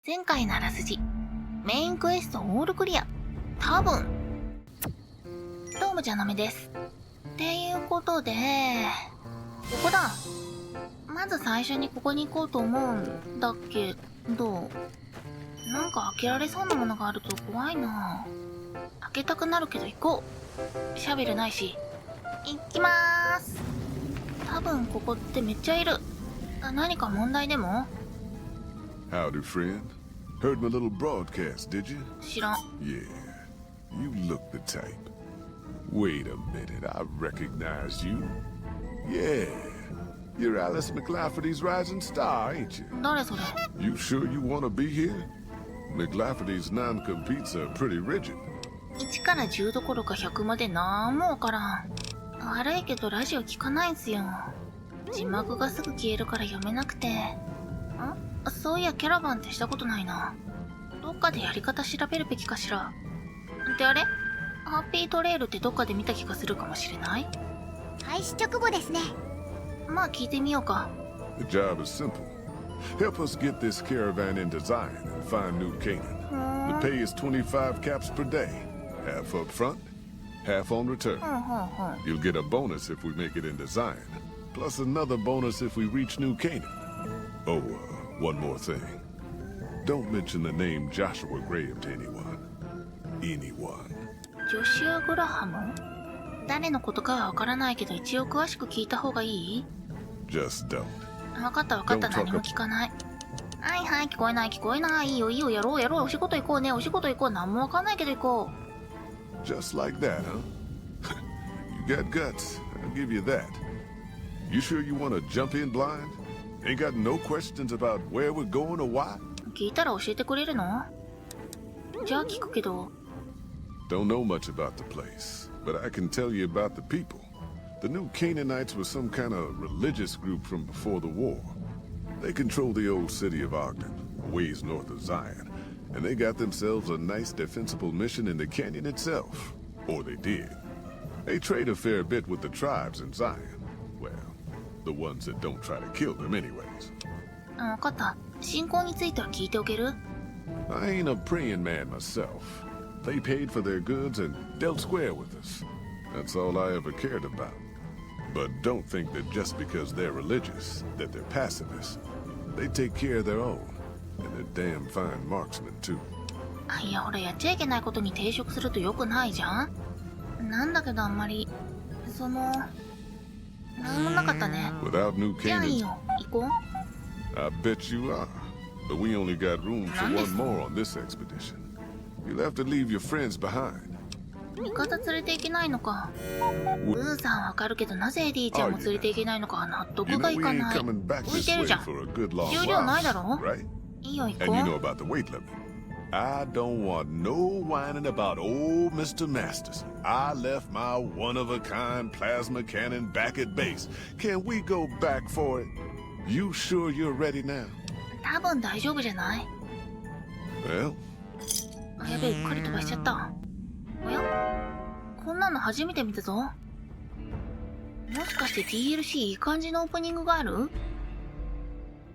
前回ならすじメインクエストオールクリア。多分。どうもじゃなめです。っていうことでここだ。まず最初にここに行こうと思うんだけど、なんか開けられそうなものがあると怖いな。開けたくなるけど行こう。シャベルないし。行きまーす。多分ここってめっちゃいる。何か問題でも？ Howdy, friend. Heard my little broadcast, did you? 知らん。 Yeah, you look the type. Wait a minute, I recognize you. Yeah, you're Alice McLafferty's rising star, ain't you? 誰それ？ You sure you want to be here? McLafferty's non-competes are pretty rigid. 1から10どころか100までなんもわからん。悪いけどラジオ聞かないんすよ。字幕がすぐ消えるから読めなくて。そういやキャラバンってしたことないな。どっかでやり方調べるべきかしら。ってあれ？ハッピートレイルってどっかで見た気がするかもしれない？開始直後ですね。まあ聞いてみようか。 The job is simple. Help us get this caravan in design and find New Canaan. The pay is 25 caps per day. Half up front, half on return. You'll get a bonus if we make it in design, plus another bonus if we reach New Canaan. Oh, one more thing. Don't mention the name Joshua Graham to anyone. Anyone. ジョシュア・グラハム？誰のことかはわからないけど一応詳しく聞いた方がいい？ Just don't. わかったわかった。何も聞かない。はいはい、聞こえない聞こえない。いいよいいよ、やろうやろう。お仕事行こうね、お仕事行こう。何もわかんないけど行こう。 Just like that, huh? You got guts. I'll give you that. You sure you want to jump in blind? Ain't got no questions about where we're going or why? 聞いたら教えてくれるの？じゃあ聞くけど。 Don't know much about the place, but I can tell you about the people. The New Canaanites were some kind of religious group from before the war. They control the old city of Ogden, a ways north of Zion, and they got themselves a nice defensible mission in the canyon itself. Or they did. They trade a fair bit with the tribes in Zion. Well, the ones that don't try to kill them anyways. わかった。信仰については聞いておける？ I ain't a praying man myself. They paid for their goods and dealt square with us. That's all I ever cared about. But don't think that just because they're religious, that they're pacifists. They take care of their own. And they're damn fine marksmen, too. いやほら、やっちゃいけないことに抵触すると良くないじゃん。なんだけどあんまりなんもなかったね。 Without New じゃあいい Canaan, よ、行こう。 I bet you are. But we only got room for one more on this expedition. You'll have to leave your friends behind. 味方連れていけないのか。ウーさんわかるけど、なぜエディちゃんも連れていけないのか納得 You が know い we か ain't ない。 coming back 浮い this てる way じゃん。 for a good long 重量ないだ while, ろ？ right? いいよ、行こ And you know う。 about the weight limit. I don't want no whining about old Mr. Masterson. I left my one-of-a-kind plasma cannon back at base. Can we go back for it? You sure you're ready now? 多分大丈夫じゃない？ Well, やべえ、うっかり飛ばしちゃった。おや？こんなの初めて見たぞ。もしかして DLC いい感じのオープニングがある？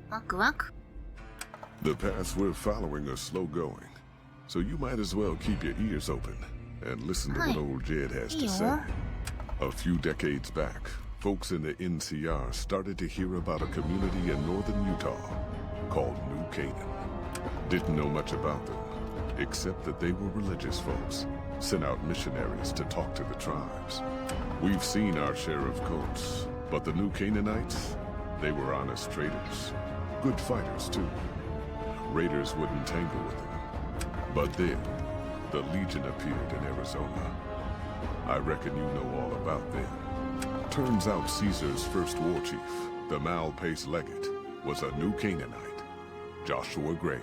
ワクワク。 the paths we're following are slow going, so you might as well keep your ears open and listen to what old Jed has to say. A few decades back, folks in the NCR started to hear about a community in northern Utah called New Canaan. Didn't know much about them, except that they were religious folks, sent out missionaries to talk to the tribes. We've seen our share of cults, but the New Canaanites, they were honest traders. Good fighters, too. Raiders wouldn't tangle with them. But then, the Legion appeared in Arizona. I reckon you know all about them. Turns out Caesar's first war chief, the Malpais Legate, was a New Canaanite, Joshua Graham.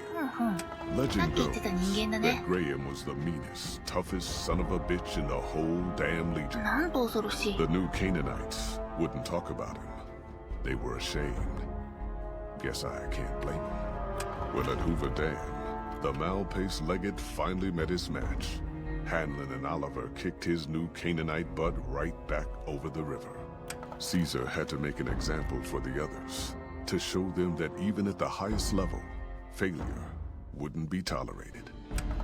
Legend goes that Graham was the meanest, toughest son of a bitch in the whole damn Legion. なんと恐ろしい。 The New Canaanites wouldn't talk about him. They were ashamed. Guess I can't blame them. Well, at Hoover Dam, the Malpais Legate finally met his match. Hanlon and Oliver kicked his New Canaanite butt right back over the river. Caesar had to make an example for the others, to show them that even at the highest level, failure wouldn't be tolerated.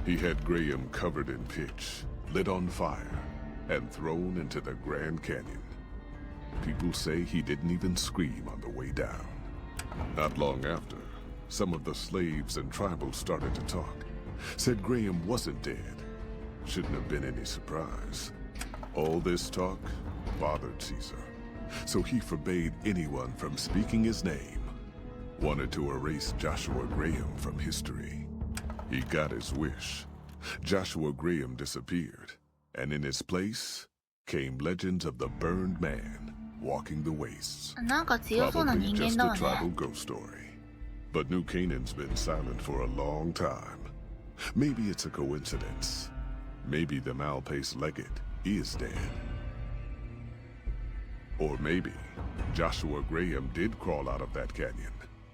He had Graham covered in pitch, lit on fire, and thrown into the Grand Canyon. People say he didn't even scream on the way down. Not long after, some of the slaves and tribals started to talk. Said Graham wasn't dead. Shouldn't have been any surprise. All this talk bothered Caesar, so he forbade anyone from speaking his name. Wanted to erase Joshua Graham from history. He got his wish. Joshua Graham disappeared, and in his place came legends of the burned man walking the wastes. なんか強そうな Probably 人間 just だ a わ tribal ね。 ghost story. But New Canaan's been silent for a long time. Maybe it's a coincidence. Maybe the Malpace legate is dead. Or maybe Joshua Graham did crawl out of that canyon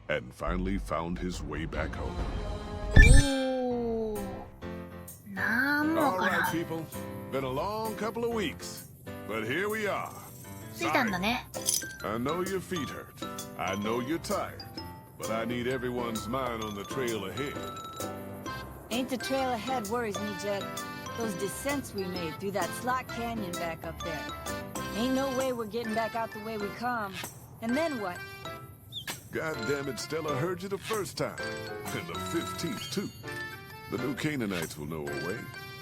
and finally found his way back home. おお。なんも All か right, ら people. Been a long couple of weeks. But here we are. 着いたんだね。 I know your feet hurt. I know you're tired. But I need everyone's mind on the trail ahead. Ain't the trail ahead worries me, Jed. Those descents we made through that slot canyon back up there. Ain't no way we're getting back out the way we come. And then what? God damn it, Stella heard you the first time. And the 15th, too. The New Canaanites will know a way.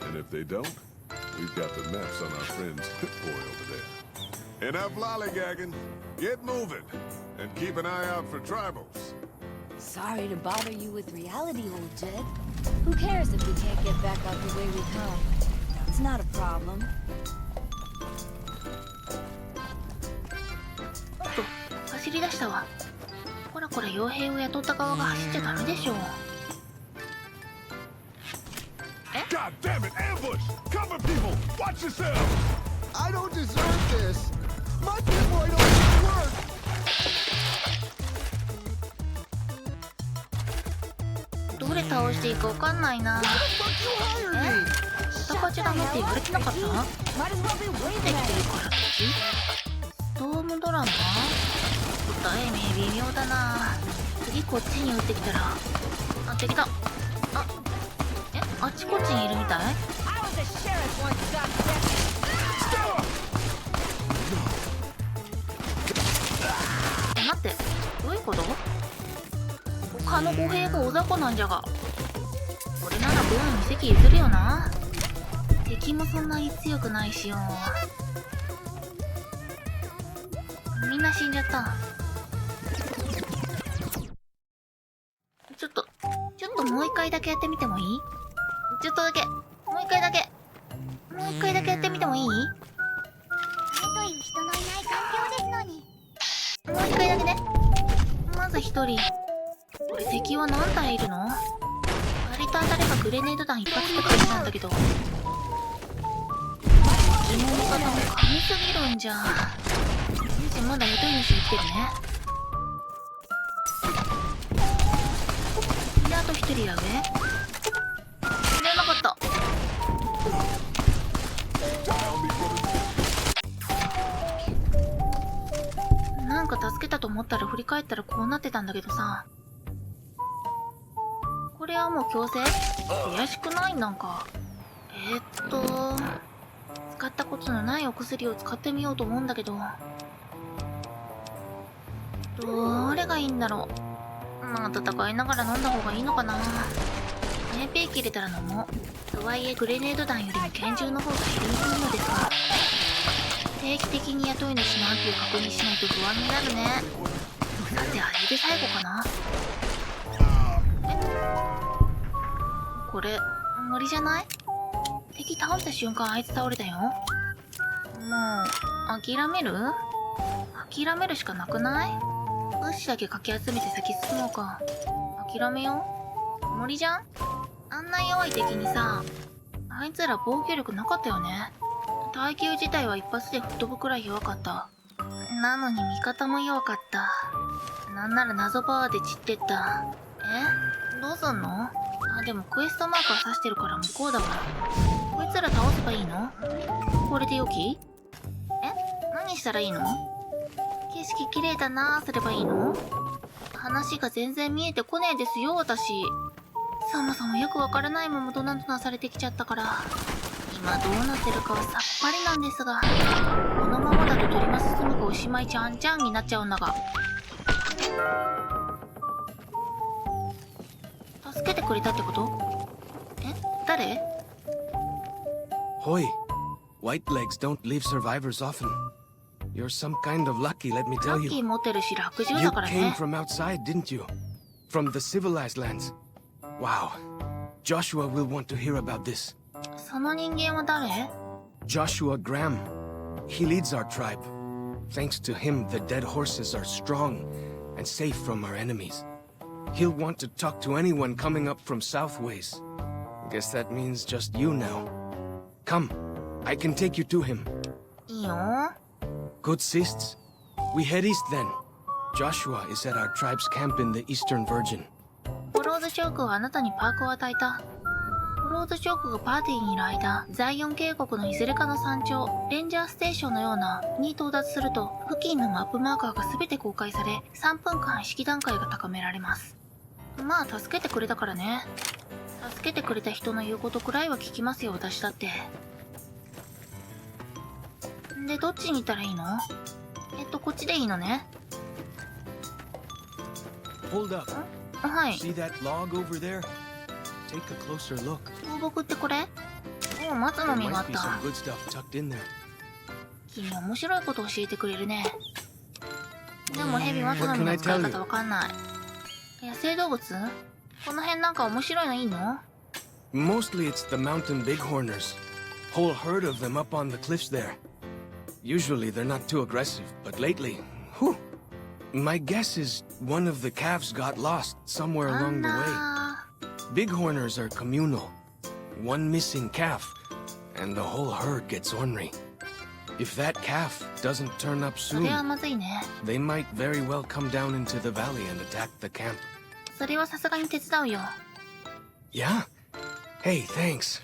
And if they don't, we've got the maps on our friend's Pip-Boy over there. Enough lollygagging. Get moving. And keep an eye out for tribals. Sorry to bother you with reality, old Jed. Who cares if we can't get back out the way we come? It's not a problem. おっと、走り出したわ。こらこら傭兵を雇った側が走っちゃダメでしょ。 God damn it, ambush! Cover people! Watch yourself! I don't deserve this. My Pip-Boy don't even work. どれ倒していいかわかんないな。 Fuck you hired me. 戦っちゃダメって言われてなかった？ Might as well be で waving きてる at us. からってストームドラマ？答え目微妙だな。次こっちに撃ってきたら、あ、敵だ。あ、あっちこっちにいるみたい？ I was a sheriff once, Doc Jack. 待って、どういうこと？他の歩兵がお雑魚なんじゃが。これならブーンに席譲るよな。敵もそんなに強くないしよ。みんな死んじゃった。ちょっともう一回だけやってみてもいい？ちょっとだけ。もう一回だけ。もう一回だけやってみてもいい？も前という人のいない環境ですのに。う一回だけね。まず一人。これ敵は何体いるの？割と当たればグレネード弾一発って感じなんだけど。疑問の方も神すぎるんじゃ。じゃまだ雇い主生きてるね。で、あと一人や上。知らなかった。なんか助けたと思ったら振り返ったらこうなってたんだけどさ。これはもう強制？怪しくない？なんか。使ったことのないお薬を使ってみようと思うんだけど。どれがいいんだろう。まあ戦いながら飲んだ方がいいのかな。AP 切れたら飲もう。とはいえグレネード弾よりも拳銃の方が減りにくいのですが。定期的に雇い主の安否を確認しないと不安になるね。さてあれで最後かな。これ無理じゃない？敵倒した瞬間あいつ倒れたよ。もう諦める？諦めるしかなくない？物資だけかき集めて先進もうか。諦めよう。無理じゃん？あんな弱い敵にさ、あいつら防御力なかったよね。耐久自体は一発で吹っ飛ぶくらい弱かった。なのに味方も弱かった。なんなら謎パワーで散ってった。どうすんの？あ、でもクエストマークは指してるから向こうだわ。こいつら倒せばいいの？これでよき？何したらいいの？景色綺麗だなーすればいいの？話が全然見えてこねえですよ、私。そもそもよくわからないままドナドナされてきちゃったから、今どうなってるかはさっぱりなんですが、このままだと鳥マススムがおしまいじゃんじゃんになっちゃうんだが。助けてくれたってこと？え？誰？ Hoi, white legs don't leave survivors often. You're some kind of lucky, let me ラ tell ッキー you. 持ってるし落獣 You だから came ね。 from outside, didn't you? From the civilized lands. Wow. Joshua will want to hear about this. その人間は誰？ Joshua Graham. He leads our tribe. Thanks to him, the dead horses are strong and safe from our enemies. He'll want to talk to anyone coming up from Southways. Guess that means just you now. Come, I can take you to him. いいよ。 Good sists. We head east then. Joshua is at our tribe's camp in the Eastern Virgin. フォローズチョークはあなたにパークを与えた。フォローズチョークがパーティーにいる間、ザイオン渓谷のいずれかの山頂、レンジャーステーションのようなに到達すると、付近のマップマーカーが全て公開され、3分間意識段階が高められます。まあ助けてくれたからね。助けてくれた人の言うことくらいは聞きますよ、私だって。で、どっちに行ったらいいの？こっちでいいのね。 Hold up. はい。 See that log over there? Take a closer look. 放牧ってこれ？おう、松の There 実があっ might be た。 some good stuff tucked in there. 君面白いこと教えてくれるね。でもヘビ松の実の使い方わかんない。野生動物？この辺なんか面白いのいいの？ Mostly it's the mountain bighorners. Whole herd of them up on the cliffs there. Usually they're not too aggressive, but lately, whew. My guess is one of the calves got lost somewhere あ along ん the way. な Bighorners are communal. One missing calf, and the whole herd gets ornery. If that calf doesn't turn up それは soon, まずいね。 they might very well come down into the valley and attack the camp. それはさすがに手伝うよ。 Yeah? Hey, thanks.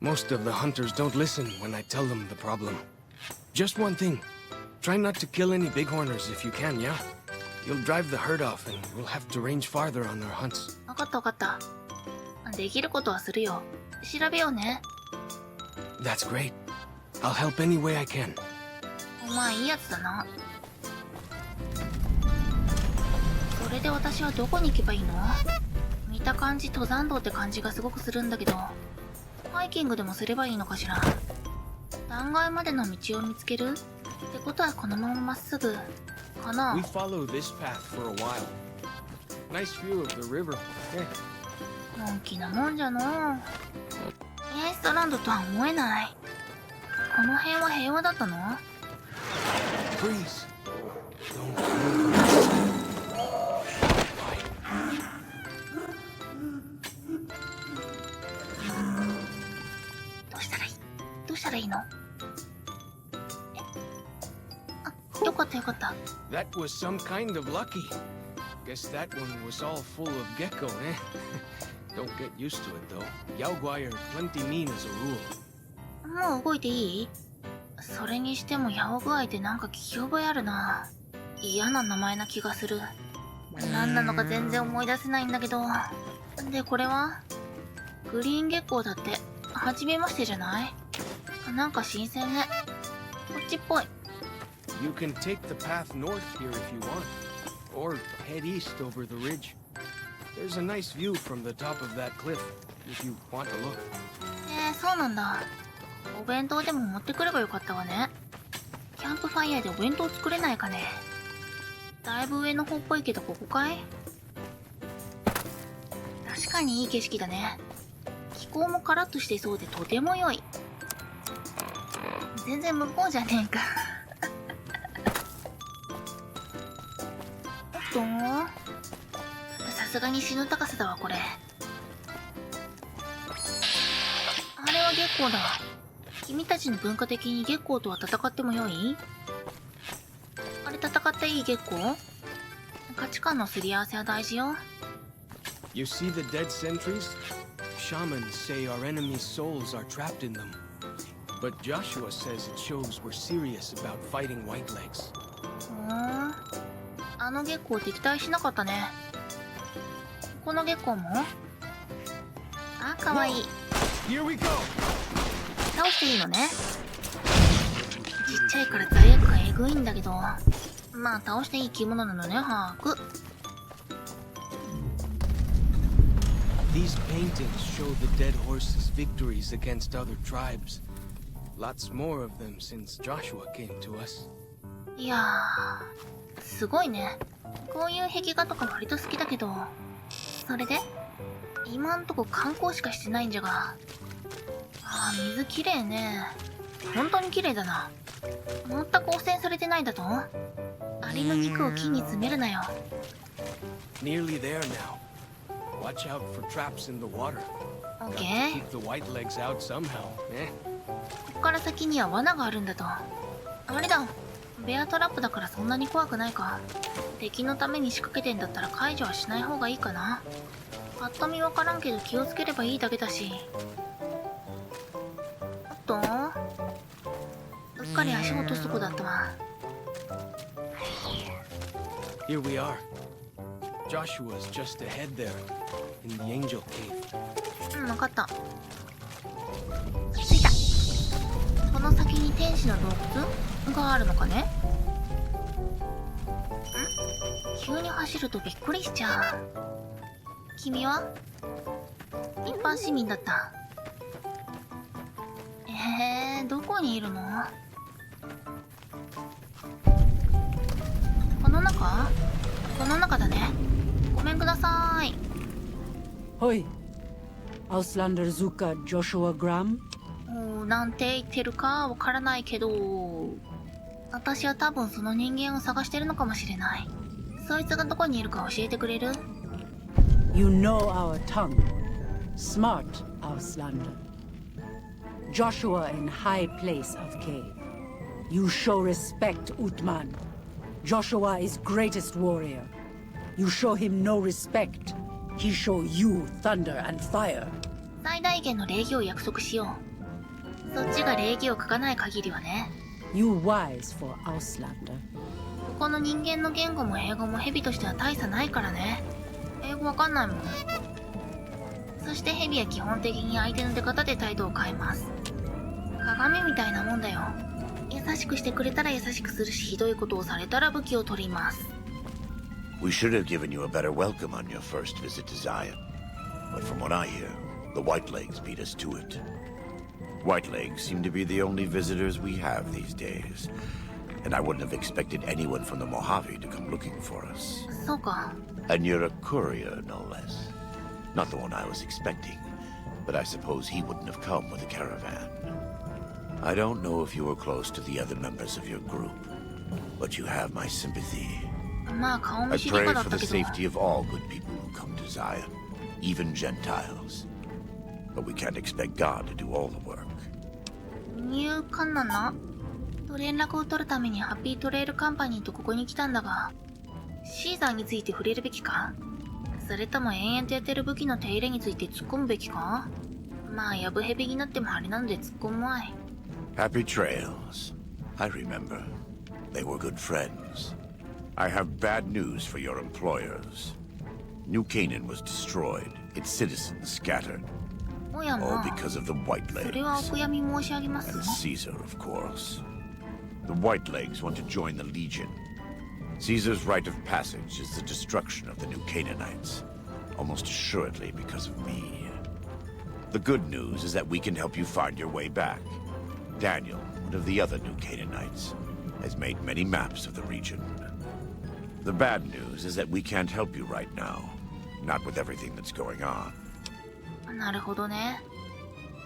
Most of the hunters don't listen when I tell them the problem. Just one thing. Try not to kill any bighorners if you can, yeah? You'll drive the herd off and we'll have to range farther on our hunts. わかったわかった。できることはするよ。調べようね。 That's great. I'll help any way I can. お前いいやつだな。それで私はどこに行けばいいの？見た感じ登山道って感じがすごくするんだけど、ハイキングでもすればいいのかしら。断崖までの道を見つける？ってことはこのまままっすぐかな。 We follow this path for a while. Nice view of the river. Yeah. のんきなもんじゃのう。エイストランドとは思えない。この辺は平和だったの？ Please. Don't move. どうしたらいい？どうしたらいいの？よかったよかった。 That was some kind of lucky. Guess that one was all full of gecko, eh? Don't get used to it though. Yaoguai are plenty mean as a rule. もう動いていい？それにしてもヤオグアイってなんか聞き覚えあるな。嫌な名前な気がする。何なのか全然思い出せないんだけど。で、これはグリーン月光だって。初めましてじゃない？なんか新鮮ね。こっちっぽい。 You can take the path north here if you want, or head east over the ridge. There's a nice view from the top of that cliff, if you want to look. そうなんだ。お弁当でも持ってくればよかったわね。キャンプファイヤーでお弁当作れないかね。だいぶ上の方っぽいけどここかい？確かにいい景色だね。気候もカラッとしてそうでとても良い。全然向こうじゃねえか。おっと、さすがに死ぬ高さだわこれ。あれは月光だ。君たちの文化的に月光とは戦ってもよい？あれ戦っていい月光？価値観のすり合わせは大事よ。 You see the dead sentries? Shamans say our enemies' souls are trapped in them. But Joshua says it shows we're serious about fighting whitelegs. あの月光敵対しなかったね。この月光も？あ、かわいい。 Here we go! 倒していいのね。ちっちゃいから罪悪感えぐいんだけど、まあ倒していい生き物なのね、ハーク。 These paintings show the dead horse's victories against other tribes. Lots more of them since Joshua came to us. いやー、すごいね。こういう壁画とか割と好きだけど、それで今んとこ観光しかしてないんじゃが。あー、水きれいね。本当に綺麗だな。全く汚染されてないだと？アリの肉を木に詰めるなよ。 Nearly there now. Watch out for traps in the water. Got to Okay. keep the white legs out somehow, eh? ここから先には罠があるんだと。あれだ。ベアトラップだからそんなに怖くないか。敵のために仕掛けてんだったら解除はしない方がいいかな。ぱっと見わからんけど気をつければいいだけだし。おっと、うっかり足を落とすとこだったわ。 Here we are. Joshua's just ahead there, in the Angel Cave. うん、わかった。着いた。この先に天使の洞窟があるのかね。ん？急に走るとびっくりしちゃう。君は一般市民だった。どこにいるの？この中？この中だね。ごめんください。 Hoi. Auslander Zuka Joshua Graham? なんて言ってるかわからないけど、私は多分その人間を探してるのかもしれない。そいつがどこにいるか教えてくれる？ You know our tongue. Smart, Auslander. Joshua in high place of cave. You show respect, Utman. Joshua is greatest warrior. You show him no respect. He show you thunder and fire. 最大限の礼儀を約束しよう。そっちが礼儀を書かない限りはね。 You wise for Auslander. ここの人間の言語も英語も蛇としては大差ないからね。英語わかんないもん。そして蛇は基本的に相手の出方で態度を変えます。鏡みたいなもんだよ。優しくしてくれたら優しくするし、ひどいことをされたら武器を取ります。 We should have given you a better welcome on your first visit to Zion. But from what I hear, the Whitelegs beat us to it. Whitelegs seem to be the only visitors we have these days. And I wouldn't have expected anyone from the Mojave to come looking for us. そうか。 And you're a courier, no less. Not the one I was expecting, but I suppose he wouldn't have come with a caravan. I don't know if you were close to the other members of your group, but you have my sympathy. まあ顔 I 見知り pray かだっ for た the けど。 safety of all good people who come to Zion, even Gentiles. But we can't expect God to do all the work. 入管なんなと連絡を取るためにハッピートレイルカンパニーとここに来たんだが、シーザーについて触れるべきか？それとも延々とやってる武器の手入れについて突っ込むべきか？まあやぶへびになってもあれなので突っ込むわい。 Happy trails. I remember. They were good friends. I have bad news for your employers. New Canaan was destroyed, its citizens scattered. おや All まあ、 because of the それはお Whitelegs. 悔やみ申し上げま And す。 Caesar, of course. The Whitelegs want to join the Legion. Caesar's rite of passage is the destruction of the New Canaanites. Almost assuredly because of me. The good news is that we can help you find your way back. Daniel, one of the other New Canaanites, has made many maps of the region. The bad news is that we can't help you right now. Not with everything that's going on. なるほどね。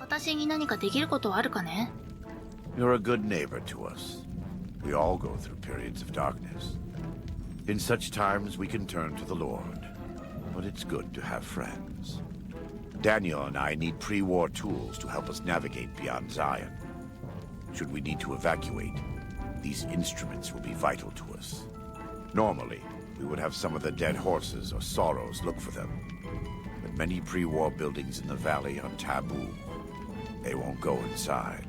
私に何かできることはあるかね？ You're a good neighbor to us. We all go through periods of darkness. In such times, we can turn to the Lord. But it's good to have friends. Daniel and I need pre-war tools to help us navigate beyond Zion. Should we need to evacuate, these instruments will be vital to us. Normally, we would have some of the dead horses or sorrows look for them. But many pre-war buildings in the valley are taboo. They won't go inside.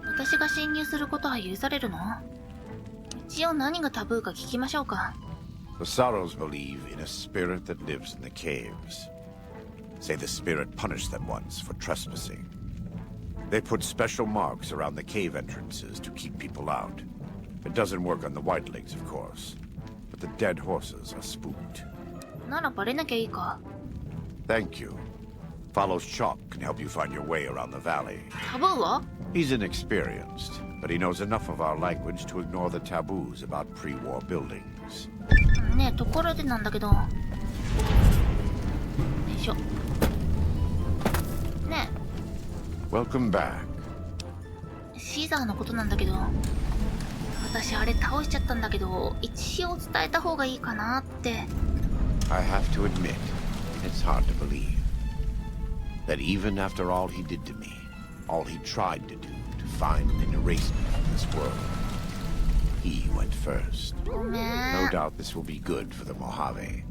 私が侵入することは許されるの？一応何がタブーか聞きましょうか。 The Sorrows believe in a spirit that lives in the caves. say the spirit punished them once for trespassing. They put special marks around the cave entrances to keep people out. It doesn't work on the whitelings, of course, but the dead horses are spooked. ならバレなきゃいいか。 Thank you. Fallow's chalk can help you find your way around the valley. タブーは？ He's inexperienced, but he knows enough of our language to ignore the taboos about pre-war buildings. ねえ、ところでなんだけど。よいしょ。ね Welcome back. え、シーザーのことなんだけど。私あれ倒しちゃったんだけど、一応伝えた方がいいかなって。 I have to admit, it's hard to believe that even after all he did to me, all he tried to do to find and erase me from this world, he went first. ごめ No ん。 doubt this will be good for the Mojave.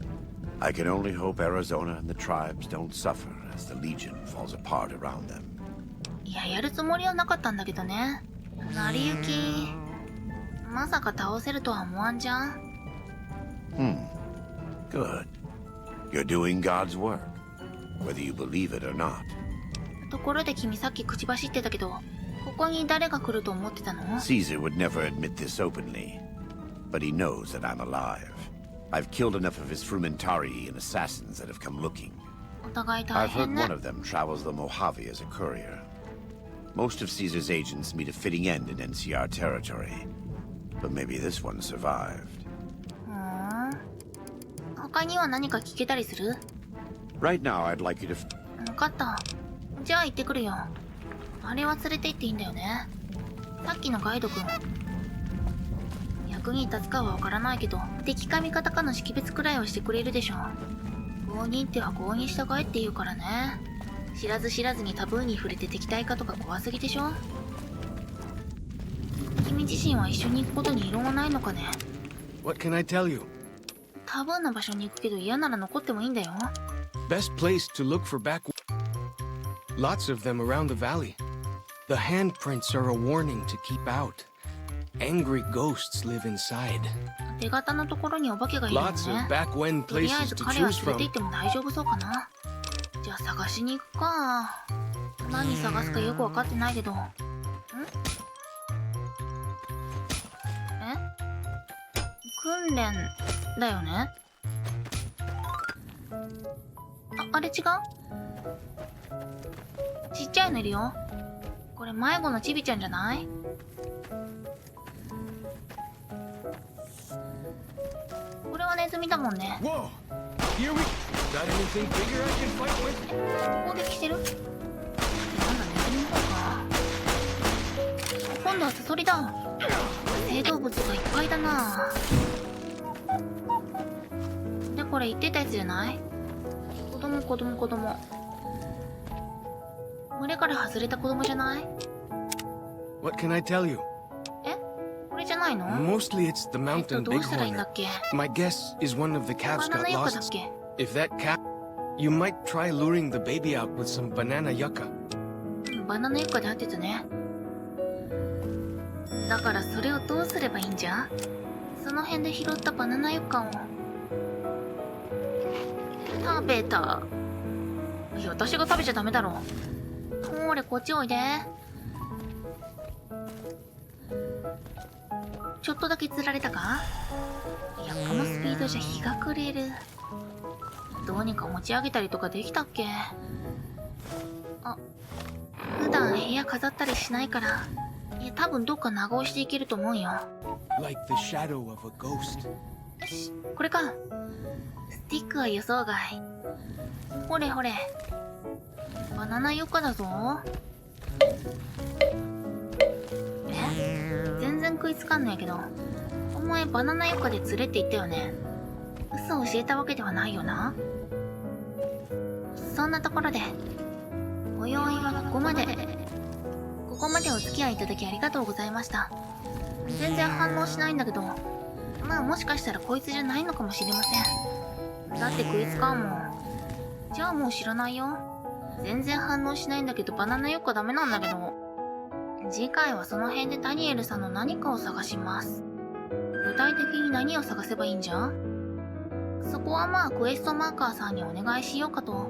I can only hope Arizona and the tribes don't suffer as the Legion falls apart around them. いや、やるつもりはなかったんだけどね。成り行き、まさか倒せるとは思わんじゃん。 Good. You're doing God's work, whether you believe it or not. ところで君さっき口走ってたけど、ここに誰が来ると思ってたの？ Caesar would never admit this openly, but he knows that I'm alive. I've killed enough of his frumentari and assassins that have come looking. お互い大 I've heard 変ね one。of them travels the Mojave as a courier. Most of Caesar's agents meet a fitting end in NCR territory, but maybe this one survived. 他には何か聞けたりする？ Right now, I'd like you to... 分かった。じゃあ行ってくるよ。あれは連れて行っていいんだよね。さっきのガイド君。役に立つかは分からないけど、敵か味方かの識別くらいはしてくれるでしょ。合認っては合に従えって言うからね。知らず知らずにタブーに触れて敵対かとか怖すぎでしょ。君自身は一緒に行くことに異論はないのかね。 What can I tell you? タブーな場所に行くけど嫌なら残ってもいいんだよ。 Best place to look for back... Lots of them around the valley. The handprints are a warning to keep out. Angry ghosts live inside. 手形のところにお化けがいるのね。 Lots of back when とりあえ places ず to 彼は choose 連れて from. 行っても大丈夫そうかな。じゃあ探しに行くか。何探すかよく分かってないけど。訓練だよね。あれ違う？ちっちゃいのいるよ。これ迷子のチビちゃんじゃない？これはネズミだもんね。 Whoa! Here we... Got anything bigger I can fight with? 攻撃してる？なんだ、ネズミの方か。今度はサソリだ。野生動物がいっぱいだな。で、これ言ってたやつじゃない？子供。群れから外れた子供じゃない？ What can I tell you? え？これじゃないの？ Mostly it's the mountain どうしたらいいんだ bighorner. っけ？ My guess is one of the バ calves ナナ got ユッカだっ lost. け？ If that calf... You might try luring the baby out with some banana yucca. バナナユッカで合ってたね。だからそれをどうすればいいんじゃ？その辺で拾ったバナナユッカを食べた。いや、私が食べちゃダメだろ。ほーれ、こっちおいで。ちょっとだけ釣られたか？いや、このスピードじゃ日が暮れる。どうにか持ち上げたりとかできたっけ？あ、普段部屋飾ったりしないから、いや、多分どっか長押しでいけると思うよ。 Like the shadow of a ghost. よし、これか。スティックは予想外。ほれほれ。バナナユッカだぞ。全然食いつかんねえけど。お前バナナユッカで連れて行ったよね。嘘を教えたわけではないよな。そんなところで、ご用意はここまで。ここまでお付き合いいただきありがとうございました。全然反応しないんだけど、まあもしかしたらこいつじゃないのかもしれません。だって食いつかんもん。じゃあもう知らないよ。全然反応しないんだけどバナナよっかダメなんだけど。次回はその辺でダニエルさんの何かを探します。具体的に何を探せばいいんじゃ？そこはまあクエストマーカーさんにお願いしようかと。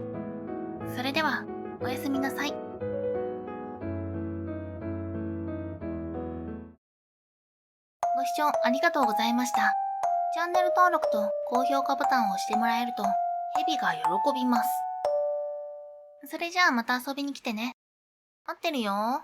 それでは、おやすみなさい。ご視聴ありがとうございました。チャンネル登録と高評価ボタンを押してもらえると、ヘビが喜びます。それじゃあまた遊びに来てね。待ってるよ。